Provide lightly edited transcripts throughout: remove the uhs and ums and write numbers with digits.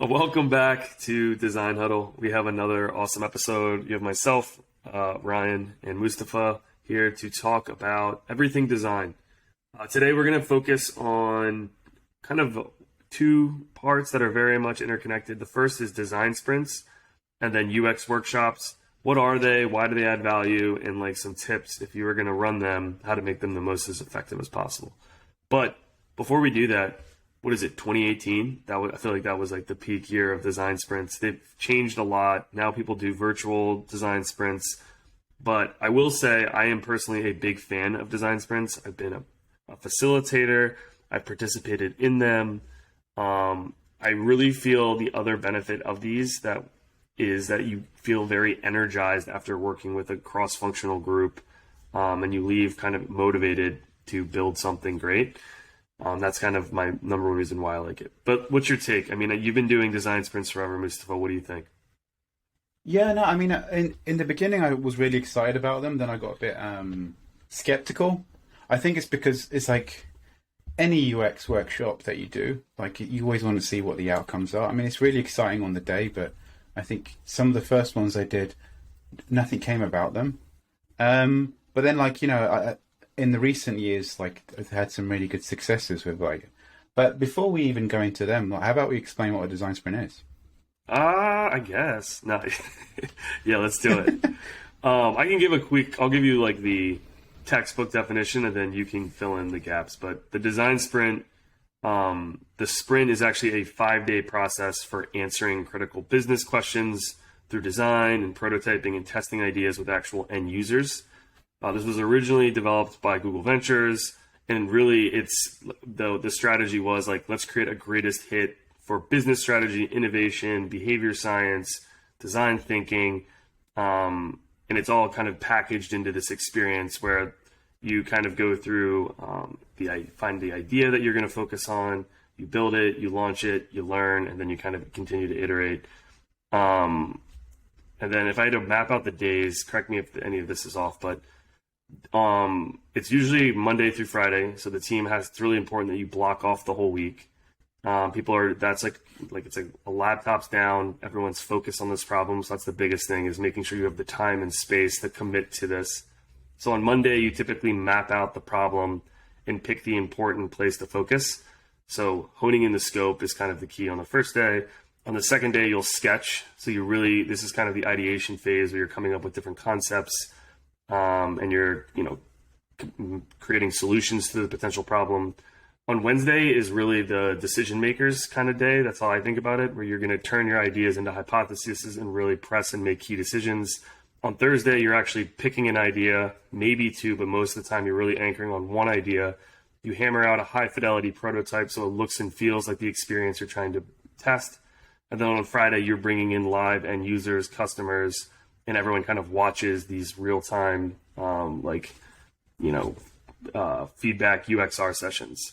Welcome back to Design Huddle. We have another awesome episode. You have myself, Ryan, and Mustafa here to talk about everything design. Today we're going to focus on kind of two parts that are very much interconnected. The first is design sprints and then UX workshops. What are they? Why do they add value? And like some tips if you were going to run them, how to make them the most as effective as possible. But before we do that, what is it, 2018? I feel like that was like the peak year of design sprints. They've changed a lot. Now people do virtual design sprints. But I will say I am personally a big fan of design sprints. I've been a facilitator. I've participated in them. I really feel the other benefit of these is that you feel very energized after working with a cross-functional group, and you leave kind of motivated to build something great. That's kind of my number one reason why I like it. But what's your take? I mean, you've been doing design sprints forever, Mustafa. What do you think? Yeah, no, I mean, in the beginning, I was really excited about them. Then I got a bit skeptical. I think it's because it's like any UX workshop that you do, like you always want to see what the outcomes are. I mean, it's really exciting on the day, but I think some of the first ones I did, nothing came about them. But then, like, in the recent years, like I've had some really good successes with like. But before we even go into them, like, how about we explain what a design sprint is? I guess. No. Yeah, let's do it. I can give I'll give you like the textbook definition and then you can fill in the gaps. But the design sprint, the sprint is actually a 5-day process for answering critical business questions through design and prototyping and testing ideas with actual end users. This was originally developed by Google Ventures, and really the strategy was like, let's create a greatest hit for business strategy, innovation, behavior science, design thinking, and it's all kind of packaged into this experience where you kind of go through find the idea that you're going to focus on, you build it, you launch it, you learn, and then you kind of continue to iterate. And then if I had to map out the days, correct me if any of this is off, but it's usually Monday through Friday. So the team it's really important that you block off the whole week. That's like it's like a laptop's down, everyone's focused on this problem. So that's the biggest thing, is making sure you have the time and space to commit to this. So on Monday, you typically map out the problem and pick the important place to focus. So honing in the scope is kind of the key on the first day. On the second day, you'll sketch. So this is kind of the ideation phase where you're coming up with different concepts, and you're, creating solutions to the potential problem. On Wednesday is really the decision makers kind of day. That's how I think about it, where you're going to turn your ideas into hypotheses and really press and make key decisions. On Thursday, you're actually picking an idea, maybe two, but most of the time you're really anchoring on one idea. You hammer out a high fidelity prototype so it looks and feels like the experience you're trying to test. And then on Friday, you're bringing in live end users, customers, and everyone kind of watches these real-time, feedback UXR sessions.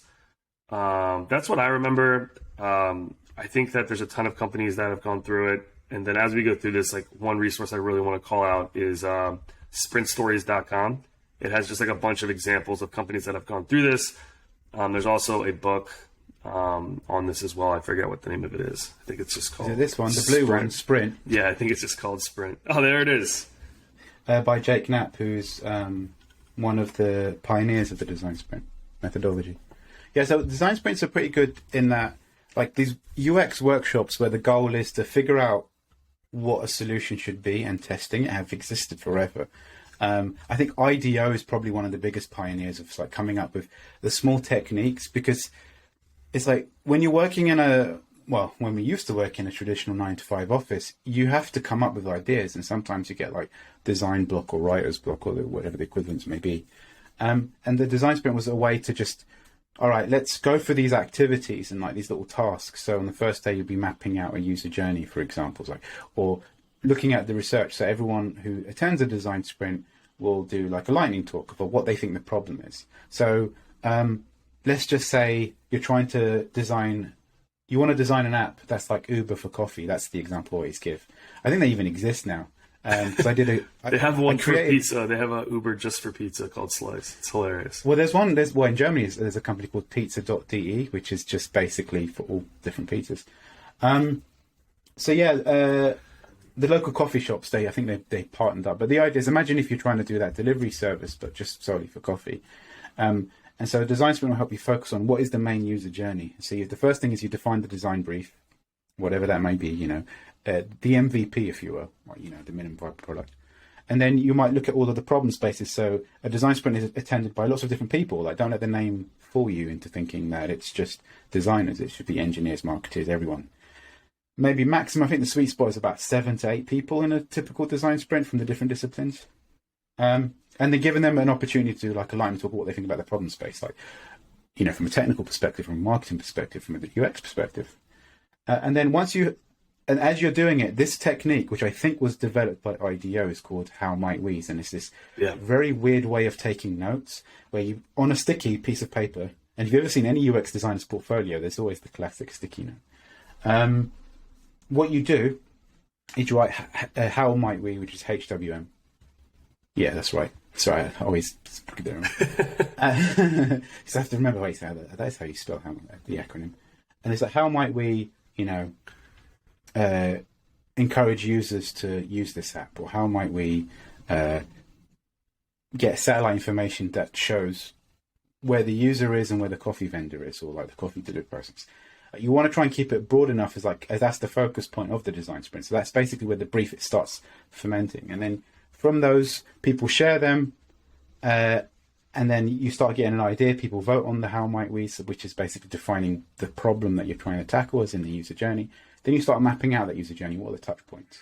That's what I remember. I think that there's a ton of companies that have gone through it. And then as we go through this, like one resource I really want to call out is sprintstories.com. It has just like a bunch of examples of companies that have gone through this. There's also a book on this as well. I forget what the name of it is. I think it's just called... Is it this one, the blue one, Sprint? Yeah, I think it's just called Sprint. Oh, there it is. By Jake Knapp, who's one of the pioneers of the design sprint methodology. Yeah, so design sprints are pretty good in that, like these UX workshops where the goal is to figure out what a solution should be, and testing it have existed forever. I think IDEO is probably one of the biggest pioneers of like coming up with the small techniques, because it's like when you're working when we used to work in a traditional 9-to-5 office, you have to come up with ideas, and sometimes you get like design block or writer's block or whatever the equivalents may be. And the design sprint was a way to just, all right, let's go for these activities and like these little tasks. So on the first day, you'll be mapping out a user journey, for example, or looking at the research. So everyone who attends a design sprint will do like a lightning talk about what they think the problem is. So let's just say you're trying to you want to design an app that's like Uber for coffee. That's the example I always give. I think they even exist now. Because they have one for pizza. They have a Uber just for pizza called Slice. It's hilarious. Well, in Germany, there's a company called pizza.de, which is just basically for all different pizzas. So yeah, the local coffee shops, I think they partnered up. But the idea is, imagine if you're trying to do that delivery service, but just solely for coffee. And so a design sprint will help you focus on what is the main user journey. So the first thing is you define the design brief, whatever that may be, the MVP, if you will, or, the minimum viable product. And then you might look at all of the problem spaces. So a design sprint is attended by lots of different people. Like, don't let the name fool you into thinking that it's just designers. It should be engineers, marketers, everyone. Maybe maximum, I think the sweet spot is about 7 to 8 people in a typical design sprint from the different disciplines. And they're giving them an opportunity to like align and talk about what they think about the problem space, like, from a technical perspective, from a marketing perspective, from a UX perspective. And then as you're doing it, this technique, which I think was developed by IDEO, is called How Might We's, and it's this very weird way of taking notes where you, on a sticky piece of paper, and if you've ever seen any UX designer's portfolio, there's always the classic sticky note. What you do is you write How Might We, which is HWM. Yeah, that's right. Sorry, I always get it wrong. So I have to remember, that's how you spell the acronym. And it's like, how might we, encourage users to use this app? Or how might we get satellite information that shows where the user is and where the coffee vendor is, or like the coffee delivery process? You want to try and keep it broad enough as that's the focus point of the design sprint. So that's basically where the brief it starts fermenting. And then from those, people share them, and then you start getting an idea. People vote on the how might we, which is basically defining the problem that you're trying to tackle as in the user journey. Then you start mapping out that user journey. What are the touch points?